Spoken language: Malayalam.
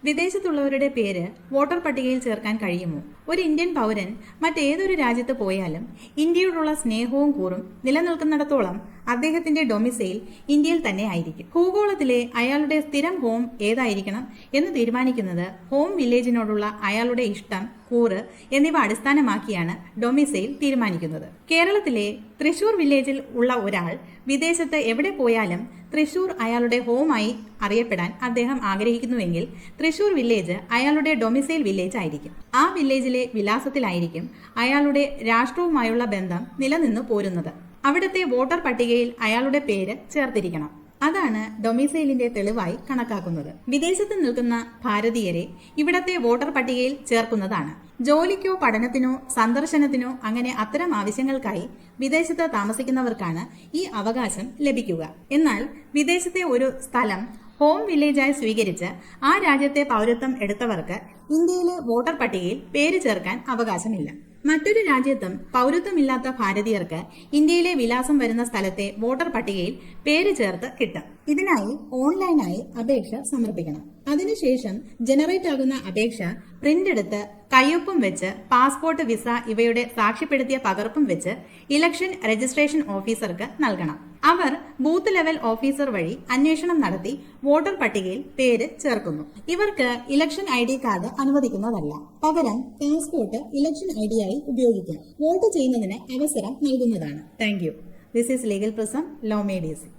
വിദേശത്തുള്ളവരുടെ പേര് വോട്ടർ പട്ടികയിൽ ചേർക്കാൻ കഴിയുമോ? ഒരു ഇന്ത്യൻ പൗരൻ മറ്റേതൊരു രാജ്യത്ത് പോയാലും ഇന്ത്യയോടുള്ള സ്നേഹവും കൂറും നിലനിൽക്കുന്നിടത്തോളം അദ്ദേഹത്തിന്റെ ഡൊമിസൈൽ ഇന്ത്യയിൽ തന്നെ ആയിരിക്കും. ഭൂഗോളത്തിലെ അയാളുടെ സ്ഥിരം ഹോം ഏതായിരിക്കണം എന്ന് തീരുമാനിക്കുന്നത് ഹോം വില്ലേജിനോടുള്ള അയാളുടെ ഇഷ്ടം, കൂറ് എന്നിവ അടിസ്ഥാനമാക്കിയാണ് ഡൊമിസൈൽ തീരുമാനിക്കുന്നത്. കേരളത്തിലെ തൃശൂർ വില്ലേജിൽ ഉള്ള ഒരാൾ വിദേശത്ത് എവിടെ പോയാലും തൃശൂർ അയാളുടെ ഹോമായി അറിയപ്പെടാൻ അദ്ദേഹം ആഗ്രഹിക്കുന്നുവെങ്കിൽ തൃശൂർ വില്ലേജ് അയാളുടെ ഡൊമിസൈൽ വില്ലേജ് ആയിരിക്കും. ആ വില്ലേജിലെ വിലാസത്തിലായിരിക്കും അയാളുടെ രാഷ്ട്രവുമായുള്ള ബന്ധം നിലനിന്നു പോരുന്നത്. അവിടുത്തെ വോട്ടർ പട്ടികയിൽ അയാളുടെ പേര് ചേർത്തിരിക്കണം. അതാണ് ഡൊമിസൈലിന്റെ തെളിവായി കണക്കാക്കുന്നത്. വിദേശത്ത് നിൽക്കുന്ന ഭാരതീയരെ ഇവിടത്തെ വോട്ടർ പട്ടികയിൽ ചേർക്കുന്നതാണ് ജോലിക്കോ പഠനത്തിനോ സന്ദർശനത്തിനോ അങ്ങനെ അത്തരം ആവശ്യങ്ങൾക്കായി വിദേശത്ത് താമസിക്കുന്നവർക്കാണ് ഈ അവകാശം ലഭിക്കുക. എന്നാൽ വിദേശത്തെ ഒരു സ്ഥലം ഹോം വില്ലേജായി സ്വീകരിച്ച് ആ രാജ്യത്തെ പൗരത്വം എടുത്തവർക്ക് ഇന്ത്യയിലെ വോട്ടർ പട്ടികയിൽ പേര് ചേർക്കാൻ അവകാശമില്ല. മറ്റൊരു രാജ്യത്തും പൗരത്വമില്ലാത്ത ഭാരതീയർക്ക് ഇന്ത്യയിലെ വിലാസം വരുന്ന സ്ഥലത്തെ വോട്ടർ പട്ടികയിൽ പേര് ചേർത്ത് കിട്ടും. ഇതിനായി ഓൺലൈനായി അപേക്ഷ സമർപ്പിക്കണം. അതിനുശേഷം ജനറേറ്റ് ആകുന്ന അപേക്ഷ പ്രിന്റ് എടുത്ത് കയ്യൊപ്പും വെച്ച് പാസ്പോർട്ട്, വിസ ഇവയുടെ സാക്ഷ്യപ്പെടുത്തിയ പകർപ്പും വെച്ച് ഇലക്ഷൻ രജിസ്ട്രേഷൻ ഓഫീസർക്ക് നൽകണം. അവർ ബൂത്ത് ലെവൽ ഓഫീസർ വഴി അന്വേഷണം നടത്തി വോട്ടർ പട്ടികയിൽ പേര് ചേർക്കുന്നു. ഇവർക്ക് ഇലക്ഷൻ ID കാർഡ് അനുവദിക്കുന്നതല്ല. പകരം പാസ്പോർട്ട് ഇലക്ഷൻ ID ആയി ഉപയോഗിക്കാം. വോട്ട് ചെയ്യുന്നതിന് അവസരം നൽകുന്നതാണ്. Thank you. This is legal prism, law made easy.